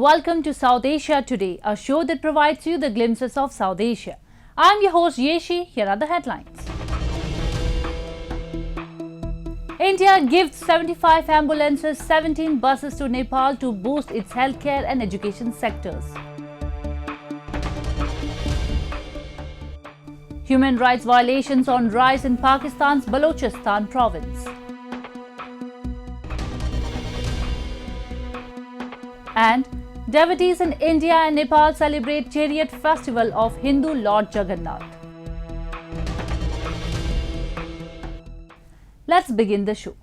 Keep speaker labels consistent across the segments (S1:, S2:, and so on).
S1: welcome to South Asia Today, a show that provides you the glimpses of South Asia. I'm your host Yeshi. Here are the headlines. India gives 75 ambulances, 17 buses to Nepal to boost its healthcare and education sectors. Human rights violations on rise in Pakistan's Balochistan province. And devotees in India and Nepal celebrate chariot festival of Hindu Lord Jagannath. Let's begin the show.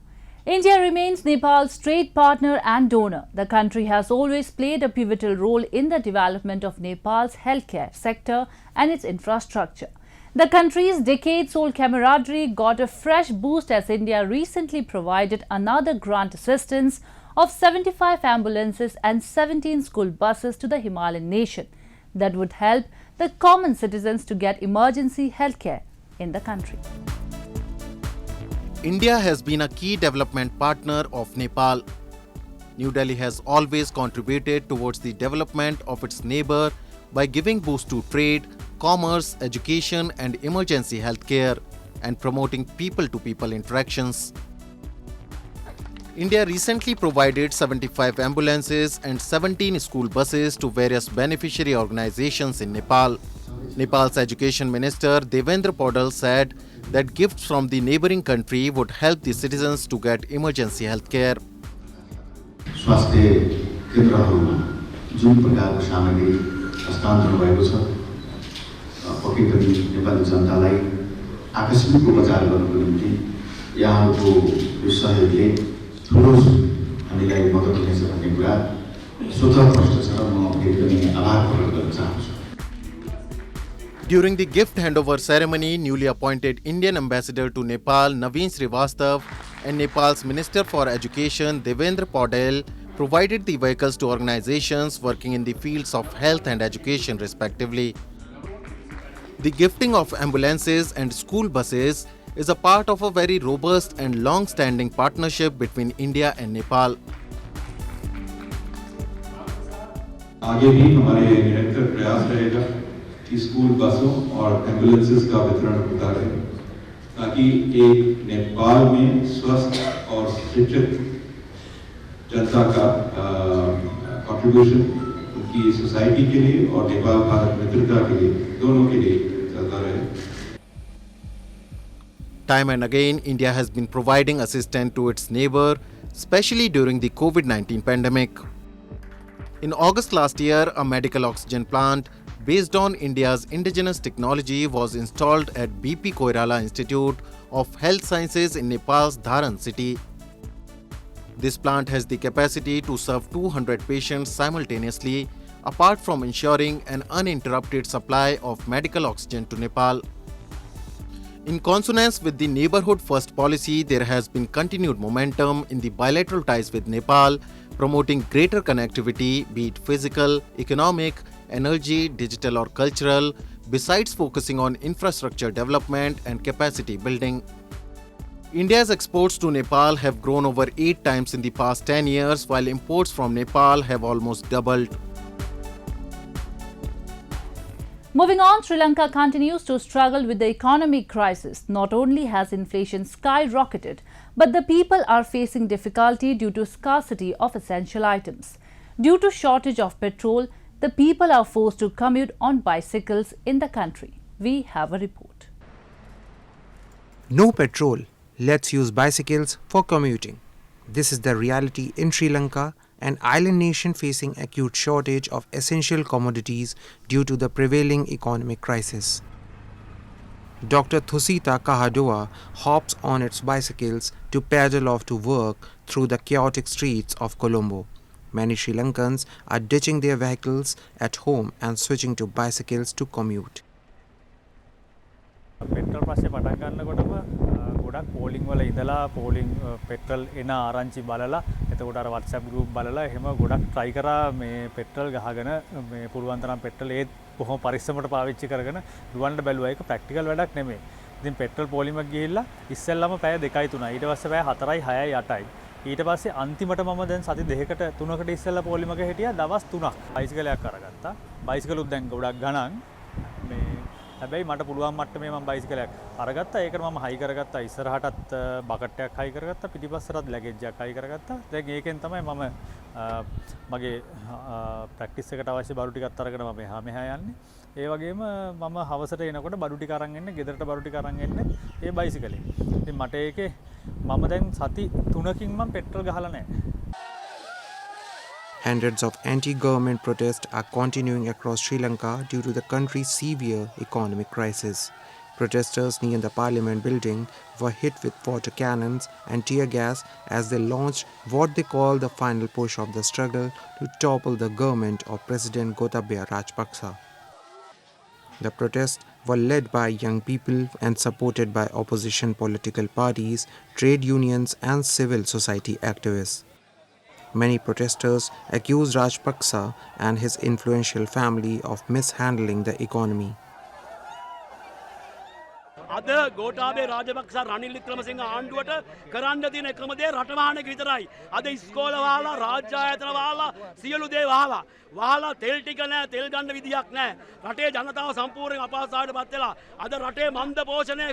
S1: India remains Nepal's trade partner and donor. The country has always played a pivotal role in the development of Nepal's healthcare sector and its infrastructure. The country's decades-old camaraderie got a fresh boost as India recently provided another grant assistance of 75 ambulances and 17 school buses to the Himalayan nation that would help the common citizens to get emergency healthcare in the country.
S2: India has been a key development partner of Nepal. New Delhi has always contributed towards the development of its neighbor by giving boost to trade, commerce, education and emergency healthcare and promoting people-to-people interactions. India recently provided 75 ambulances and 17 school buses to various beneficiary organizations in Nepal. Nepal's Education Minister Devendra Paudal said that gifts from the neighboring country would help the citizens to get emergency health care.
S3: स्वास्थ्य केन्द्रहरूमा जुन प्रकारको सामग्री हस्तान्तरण भएको छ पक्कै पनि नेपाली जनतालाई आकस्मिक उपचार गर्नको निम्ति यहाँको यो सहयोगले ठुलो हामीलाई मद्दत हुनेछ भन्ने कुरा स्वतः प्रष्ट छ र म फेरि पनि आभार प्रकट गर्न चाहन्छु.
S2: During the gift handover ceremony, newly appointed Indian ambassador to Nepal, Naveen Srivastav, and Nepal's Minister for Education, Devendra Paudal, provided the vehicles to organizations working in the fields of health and education, respectively. The gifting of ambulances and school buses is a part of a very robust and long-standing partnership between India and Nepal.
S4: आगे भी हमारे निरंतर प्रयास रहेगा कि school बसों और ambulances का वितरण होता रहे ताकि एक नेपाल में स्वस्थ और शिक्षित जनता का कंट्रीब्यूशन उनकी सोसाइटी के लिए और नेपाल भारत मित्रता के लिए दोनों के लिए चलता रहे.
S2: Time and again, India has been providing assistance to its neighbor, especially during the COVID-19 pandemic. In August last year, a medical oxygen plant based on India's indigenous technology was installed at BP Koirala Institute of Health Sciences in Nepal's Dharan city. This plant has the capacity to serve 200 patients simultaneously, apart from ensuring an uninterrupted supply of medical oxygen to Nepal. In consonance with the Neighborhood First policy, there has been continued momentum in the bilateral ties with Nepal, promoting greater connectivity, be it physical, economic, energy, digital or cultural, besides focusing on infrastructure development and capacity building. India's exports to Nepal have grown over 8 times in the past 10 years, while imports from Nepal have almost doubled.
S1: Moving on, Sri Lanka continues to struggle with the economic crisis. Not only has inflation skyrocketed, but the people are facing difficulty due to scarcity of essential items. Due to shortage of petrol, the people are forced to commute on bicycles in the country. We have a report.
S5: No petrol. Let's use bicycles for commuting. This is the reality in Sri Lanka, an island nation facing acute shortage of essential commodities due to the prevailing economic crisis. Dr. Thusita Kahadoa hops on its bicycles to paddle off to work through the chaotic streets of Colombo. Many Sri Lankans are ditching their vehicles at home and switching to bicycles to commute.
S6: Petrol पासे पटन ගන්නකොටම ගොඩක් පෝලිං වල ඉඳලා පෝලිං petrol එන ආරංචි බලලා එතකොට අර WhatsApp group බලලා එහෙම ගොඩක් try කරා මේ පෙට්‍රල් ගහගෙන මේ පුළුවන් තරම් පෙට්‍රල් ඒත් කොහොම පරිස්සමට පාවිච්චි කරගෙන දුවන්න බැලුවා. ඒක ප්‍රැක්ටිකල් වැඩක් නෙමෙයි. ඉතින් පෙට්‍රල් පෝලිමක් ගිහිල්ලා ඉස්සෙල්ලාම පැය 2යි 3යි ඊට පස්සේ පැය 4යි 6යි 8යි ඊට පස්සේ අන්තිමට මම දැන් සති දෙකකට තුනකට ඉස්සෙල්ලා පොලිමක හිටියා දවස් 3ක් බයිසිකලයක් අරගත්තා. බයිසිකලුත් දැන් ගොඩක් ගණන් මේ හැබැයි මට පුළුවන් මට්ටමේ මම බයිසිකලයක් අරගත්තා. ඒකට මම හයි කරගත්තා. ඉස්සරහටත් බකට් එකක් හයි කරගත්තා. පිටිපස්සටත් ලැගේජ් එකක් හයි කරගත්තා. දැන් ඒකෙන් තමයි මම මගේ ප්‍රැක්ටිස් එකට අවශ්‍ය බඩු ටිකත් අරගෙන මම මෙහා යන්නේ. ඒ වගේම මම හවසට එනකොට බඩු ටික අරන් එන්නේ, ගෙදරට බඩු ටික අරන් එන්නේ ඒ බයිසිකලෙන්. ඉතින් මට ඒකේ මම දැන් සති 3කින් මම පෙට්‍රල් ගහලා නැහැ.
S5: Hundreds of anti-government protests are continuing across Sri Lanka due to the country's severe economic crisis. Protesters near the parliament building were hit with water cannons and tear gas as they launched what they call the final push of the struggle to topple the government of President Gotabaya Rajapaksa. The protests were led by young people and supported by opposition political parties, trade unions and civil society activists. Many protesters accused Rajapaksa and his influential family of mishandling the economy.
S7: අද ගෝඨාභය රාජපක්ෂ රනිල් වික්‍රමසිංහ ආණ්ඩුවට කරන්න තියෙන එකම දේ රටවහන එක විතරයි. අද ඉස්කෝල වහලා රාජ්‍ය ආයතන වහලා සියලු දේ වහලා තෙල් ටික නැහැ, තෙල් ගන්න විදියක් නැහැ. රටේ ජනතාව සම්පූර්ණයෙන් අපහසුතාවයට පත් වෙලා අද රටේ මන්ද පෝෂණය.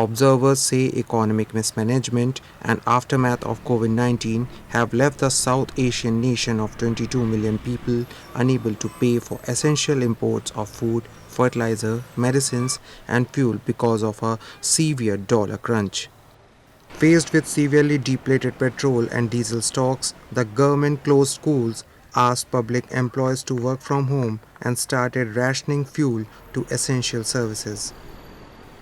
S5: Observers say economic mismanagement and aftermath of COVID-19 have left the South Asian nation of 22 million people unable to pay for essential imports of food, fertilizer, medicines and fuel because of a severe dollar crunch. Faced with severely depleted petrol and diesel stocks, the government closed schools, asked public employees to work from home and started rationing fuel to essential services.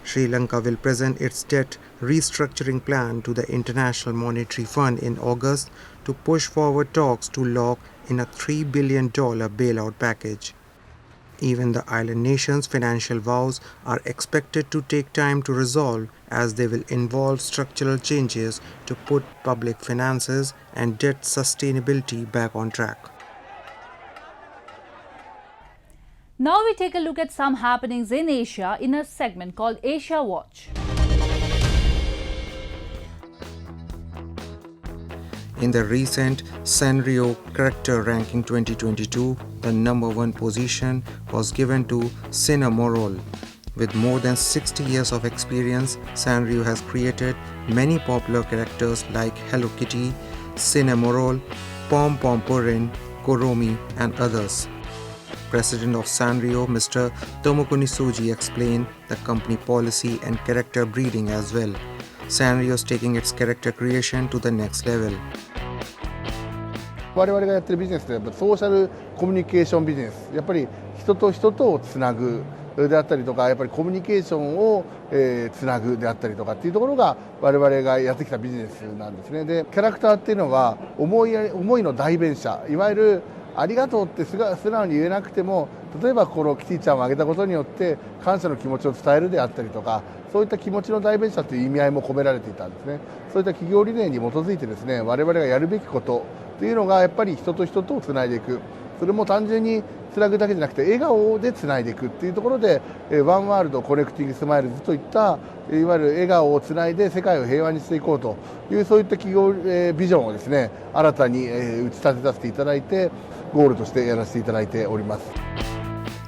S5: Sri Lanka will present its debt restructuring plan to the International Monetary Fund in August to push forward talks to lock in a $3 billion bailout package. Even the island nation's financial woes are expected to take time to resolve as they will involve structural changes to put public finances and debt sustainability back on track.
S1: Now we take a look at some happenings in Asia in a segment called Asia Watch.
S5: In the recent Sanrio Character Ranking 2022, the number 1 position was given to Cinnamoroll. With more than 60 years of experience, Sanrio has created many popular characters like Hello Kitty, Cinnamoroll, Pom Pom Purin, Koromi and others. President of Sanrio, Mr. Tomokuni Suji, explained the company policy and character breeding as well. Sanrio is taking its character creation to the next level.
S8: 我々がやってるビジネスってやっぱソーシャルコミュニケーションビジネス、やっぱり人と人とをつなぐであったりとか、やっぱりコミュニケーションをつなぐであったりとかっていうところが我々がやってきたビジネスなんですね。で、キャラクターっていうのは思いの代弁者、いわゆるありがとうって素直に言えなくても、例えばこのキティちゃんをあげたことによって感謝の気持ちを伝えるであったりとか、そういった気持ちの代弁者という意味合いも込められていたんですね。そういった企業理念に基づいてですね、我々がやるべきことというのがやっぱり人と人とをつないでいく、それも単純につなぐだけじゃなくて笑顔でつないでいくっていうところで、ワンワールドコネクティングスマイルズといったいわゆる笑顔をつないで世界を平和にしていこうというそういった企業ビジョンをですね、新たに打ち立てさせていただいてゴールとしてやらせていただいております。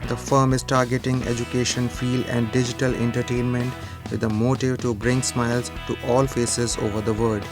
S5: The firm is targeting education field and digital entertainment with a motive to bring smiles to all faces over the world.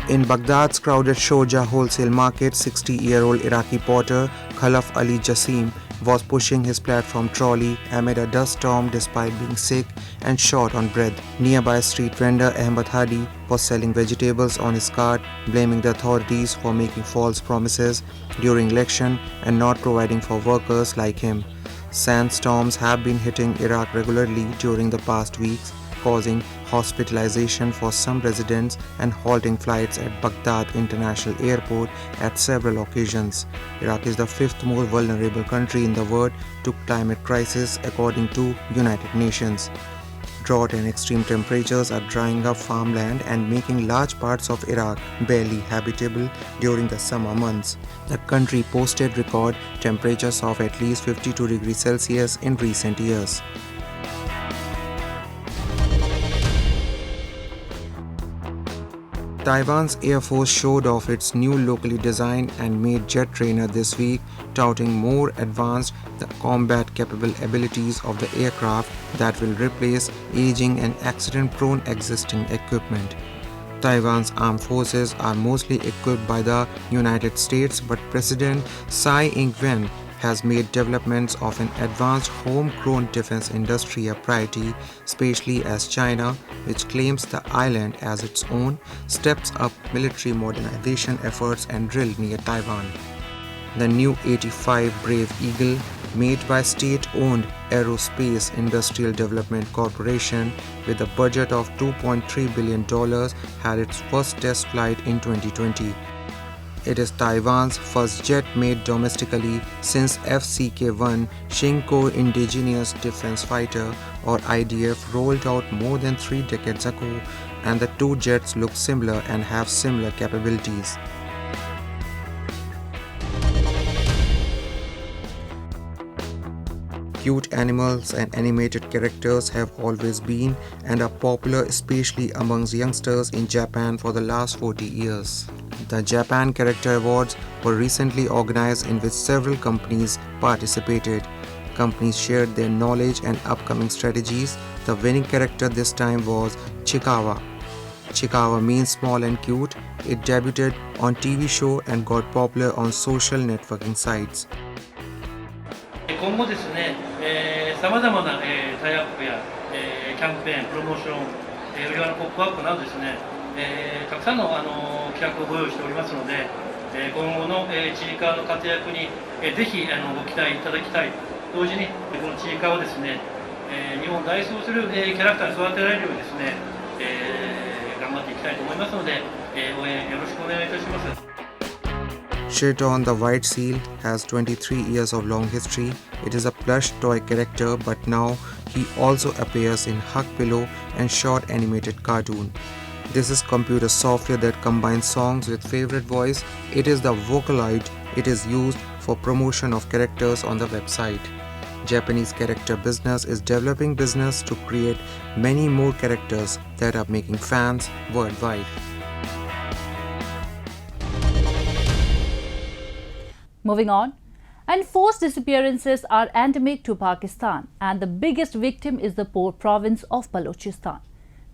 S5: In Baghdad's crowded Sharjah wholesale market, 60-year-old Iraqi porter Khalaf Ali Jassim was pushing his platform trolley amid a dust storm despite being sick and short on breath. Nearby street vendor Ahmad Hadi was selling vegetables on his cart, blaming the authorities for making false promises during election and not providing for workers like him. Sandstorms have been hitting Iraq regularly during the past weeks, causing hospitalization for some residents and halting flights at Baghdad International Airport at several occasions. Iraq is the 5th most vulnerable country in the world to climate crisis according to United Nations. Drought and extreme temperatures are drying up farmland and making large parts of Iraq barely habitable during the summer months. The country posted record temperatures of at least 52 degrees Celsius in recent years. Taiwan's Air Force showed off its new locally designed and made jet trainer this week, touting more advanced combat-capable abilities of the aircraft that will replace aging and accident-prone existing equipment. Taiwan's armed forces are mostly equipped by the United States, but President Tsai Ing-wen has made developments of an advanced homegrown defense industry a priority, especially as China, which claims the island as its own, steps up military modernization efforts and drill near Taiwan. The new 85 Brave Eagle, made by state-owned Aerospace Industrial Development Corporation with a budget of $2.3 billion, had its first test flight in 2020. It is Taiwan's first jet made domestically since FCK-1 Shinko Indigenous Defense Fighter or IDF rolled out more than 3 decades ago, and the two jets look similar and have similar capabilities. Cute animals and animated characters have always been and are popular, especially amongst youngsters in Japan for the last 40 years. The Japan Character Awards were recently organized in which several companies participated. Companies shared their knowledge and upcoming strategies. The winning character this time was Chikawa. Chikawa means small and cute. It debuted on TV show and got popular on social networking sites.
S9: 今後ですね、さまざまな、タイアップや、キャンペーン、プロモーション、売り場のポップアップなどですね、たくさんの、企画をご用意しておりますので、今後の、ちいかわの活躍に、ぜひご期待いただきたい。同時にこのちいかわをですね、日本を代表する、キャラクターに育てられるようにですね、頑張っていきたいと思いますので、応援よろしくお願いいたします。
S5: Shirton the White Seal has 23 years of long history. It is a plush toy character, but now he also appears in Hug Pillow and short animated cartoon. This is computer software that combines songs with favorite voice. It is the Vocaloid. It is used for promotion of characters on the website. Japanese character business is developing business to create many more characters that are making fans worldwide.
S1: Moving on, enforced disappearances are endemic to Pakistan, and the biggest victim is the poor province of Balochistan.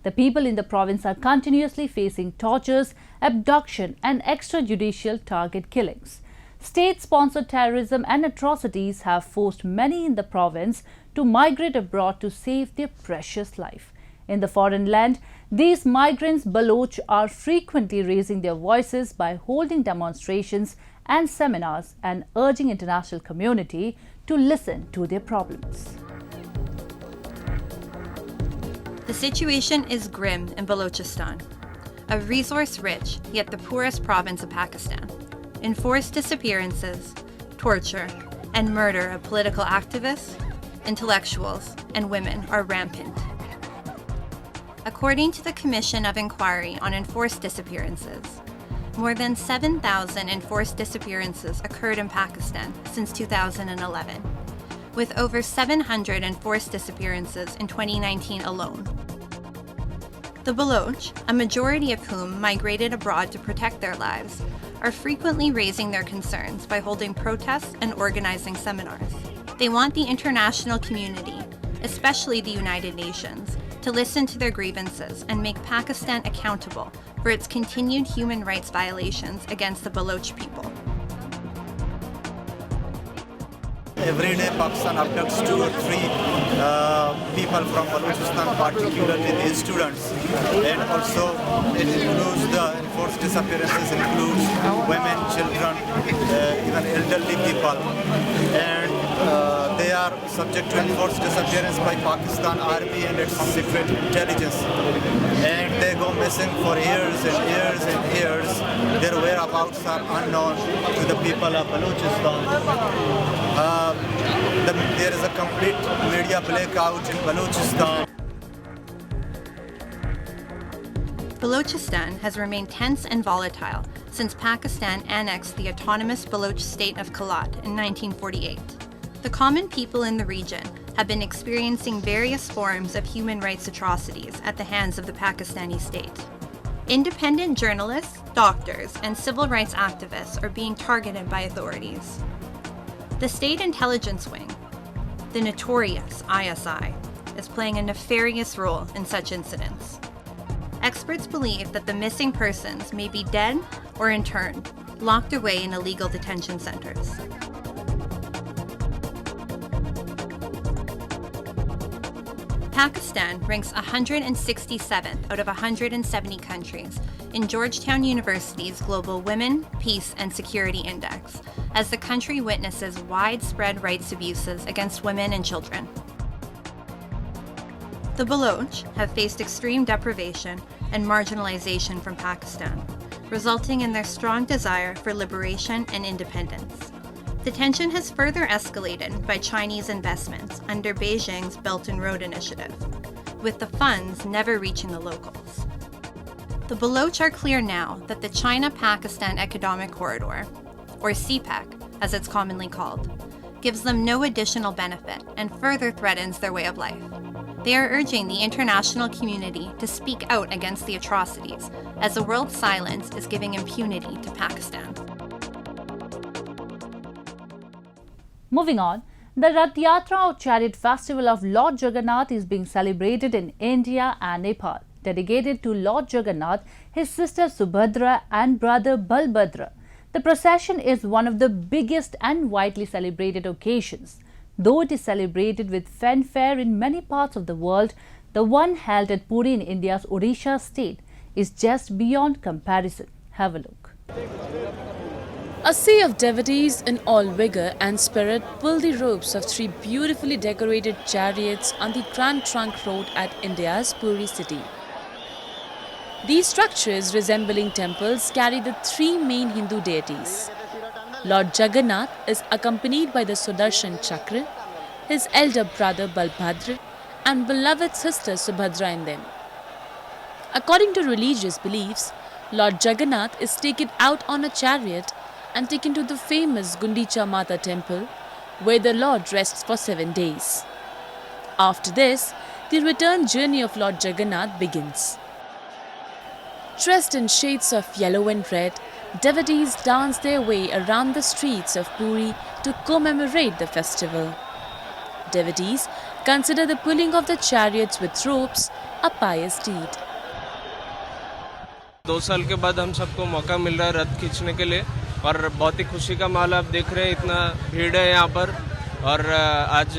S1: The people in the province are continuously facing tortures, abduction and extrajudicial target killings. State-sponsored terrorism and atrocities have forced many in the province to migrate abroad to save their precious life. In the foreign land, these migrants Baloch are frequently raising their voices by holding demonstrations and seminars and urging international community to listen to their problems.
S10: The situation is grim in Balochistan, a resource-rich yet the poorest province of Pakistan. Enforced disappearances, torture, and murder of political activists, intellectuals, and women are rampant. According to the Commission of Inquiry on Enforced Disappearances, more than 7,000 enforced disappearances occurred in Pakistan since 2011, with over 700 enforced disappearances in 2019 alone. The Baloch, a majority of whom migrated abroad to protect their lives, are frequently raising their concerns by holding protests and organizing seminars. They want the international community, especially the United Nations, to listen to their grievances and make Pakistan accountable for its continued human rights violations against the Baloch people.
S11: Every day Pakistan abducts 2 or 3 people from Balochistan, particularly these students. And also it includes the enforced disappearances, includes women, children, even elderly people. And they are subject to enforced disappearance by Pakistan Army and its secret intelligence. And they go missing for years and years and years. Their whereabouts are unknown to the people of Balochistan. There is a complete media blackout in Balochistan.
S10: Balochistan has remained tense and volatile since Pakistan annexed the autonomous Baloch state of Kalat in 1948. The common people in the region have been experiencing various forms of human rights atrocities at the hands of the Pakistani state. Independent journalists, doctors, and civil rights activists are being targeted by authorities. The State Intelligence Wing, the notorious ISI, is playing a nefarious role in such incidents. Experts believe that the missing persons may be dead or interned, locked away in illegal detention centers. Pakistan ranks 167th out of 170 countries in Georgetown University's Global Women, Peace and Security Index, as the country witnesses widespread rights abuses against women and children. The Baloch have faced extreme deprivation and marginalization from Pakistan, resulting in their strong desire for liberation and independence. The tension has further escalated by Chinese investments under Beijing's Belt and Road Initiative, with the funds never reaching the locals. The Baloch are clear now that the China-Pakistan Economic Corridor, or CPEC as it's commonly called, gives them no additional benefit and further threatens their way of life. They are urging the international community to speak out against the atrocities, as the world's silence is giving impunity to Pakistan.
S1: Moving on, the Rath Yatra or Chariot Festival of Lord Jagannath is being celebrated in India and Nepal. Dedicated to Lord Jagannath, his sister Subhadra and brother Balbhadra, the procession is one of the biggest and widely celebrated occasions. Though it is celebrated with fanfare in many parts of the world, the one held at Puri in India's Odisha state is just beyond comparison. Have a look.
S12: A sea of devotees in all vigour and spirit pull the ropes of three beautifully decorated chariots on the Grand Trunk Road at India's Puri city. These structures, resembling temples, carry the three main Hindu deities. Lord Jagannath is accompanied by the Sudarshan Chakra, his elder brother Balbhadra, and beloved sister Subhadra in them. According to religious beliefs, Lord Jagannath is taken out on a chariot and taken to the famous Gundicha Mata temple, where the Lord rests for 7 days. After this, the return journey of Lord Jagannath begins. Dressed in shades of yellow and red, devotees dance their way around the streets of Puri to commemorate the festival. Devotees consider the pulling of the chariots with ropes a pious deed.
S13: 2 साल के बाद हम सबको मौका मिल रहा है रथ खींचने के लिए और बहुत ही खुशी का माहौल आप देख रहे हैं इतना भीड़ है यहाँ पर और आज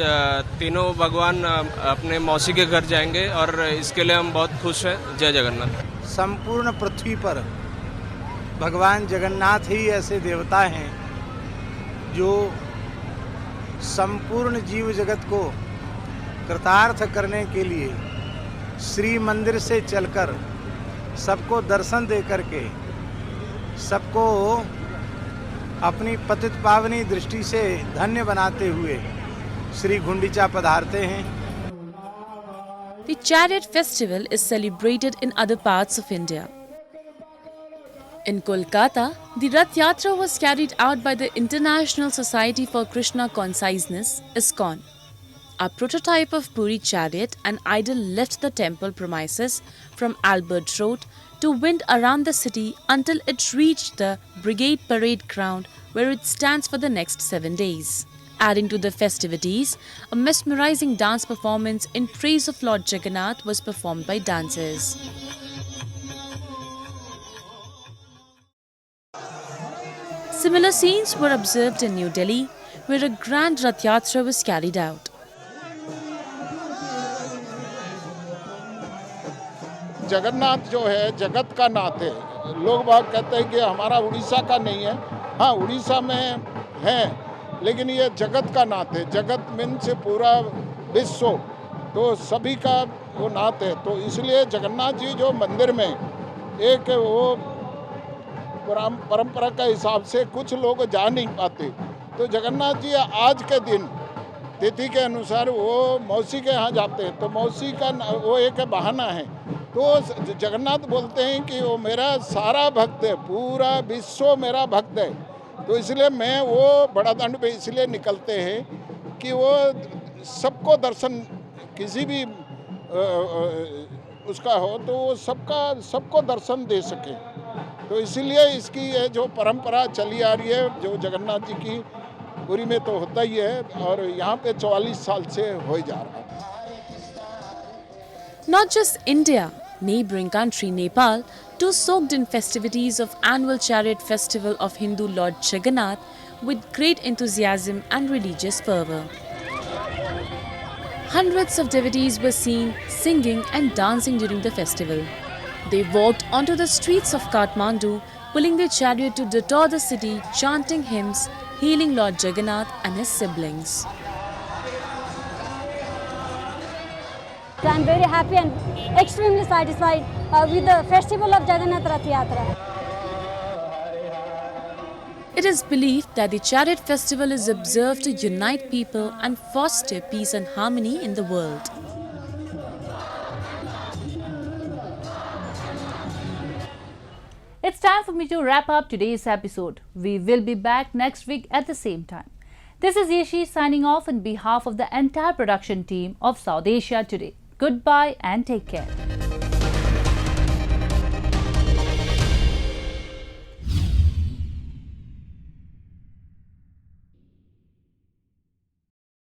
S13: तीनों भगवान अपने मौसी के घर जाएंगे और इसके लिए हम बहुत खुश हैं। जय जगन्नाथ।
S14: संपूर्ण पृथ्वी पर भगवान जगन्नाथ ही ऐसे देवता हैं जो संपूर्ण जीव जगत को कृतार्थ करने के लिए श्री मंदिर से चलकर सबको दर्शन दे करके सबको अपनी पतित पावनी दृष्टि से धन्य बनाते हुए श्री गुंडीचा पधारते हैं।
S12: The Chariot Festival is celebrated in other parts of India. In Kolkata, the Rath Yatra was carried out by the International Society for Krishna Consciousness, ISKCON. A prototype of Puri chariot and idol left the temple premises from Albert Road to wind around the city until it reached the Brigade Parade Ground, where it stands for the next 7 days. Adding to the festivities, a mesmerizing dance performance in praise of Lord Jagannath was performed by dancers. Similar scenes were observed in New Delhi, where a grand Rath Yatra was carried out.
S8: Jagannath जो है जगत का नाथ है। लोग बात कहते हैं कि हमारा उड़ीसा का नहीं है। हाँ, उड़ीसा में है, लेकिन ये जगत का नाथ है। जगत मीन्स पूरा विश्व, तो सभी का वो नाथ है। तो इसलिए जगन्नाथ जी जो मंदिर में एक वो परंपरा के हिसाब से कुछ लोग जा नहीं पाते, तो जगन्नाथ जी आज के दिन तिथि के अनुसार वो मौसी के यहाँ जाते हैं। तो मौसी का वो एक बहाना है। तो जगन्नाथ बोलते हैं कि वो मेरा सारा भक्त है, पूरा विश्व मेरा भक्त है। तो इसलिए मैं वो बड़ा दंड पे इसलिए निकलते हैं कि वो सबको दर्शन, किसी भी
S15: उसका हो तो वो सबको दर्शन दे सके। तो इसीलिए इसकी ये जो परंपरा चली आ रही है, जो जगन्नाथ जी की पुरी में तो होता ही है, और यहाँ पे 44 साल से हो जा रहा है।
S12: Not just India, neighbouring country Nepal too soaked in festivities of annual chariot festival of Hindu Lord Jagannath with great enthusiasm and religious fervour. Hundreds of devotees were seen singing and dancing during the festival. They walked onto the streets of Kathmandu, pulling their chariot to detour the city, chanting hymns, hailing Lord Jagannath and his siblings.
S16: I am very happy and extremely satisfied with the festival of Jagannath Rath Yatra.
S12: It is believed that the chariot festival is observed to unite people and foster peace and harmony in the world.
S1: It's time for me to wrap up today's episode. We will be back next week at the same time. This is Yeshi signing off on behalf of the entire production team of South Asia Today. Goodbye and take care.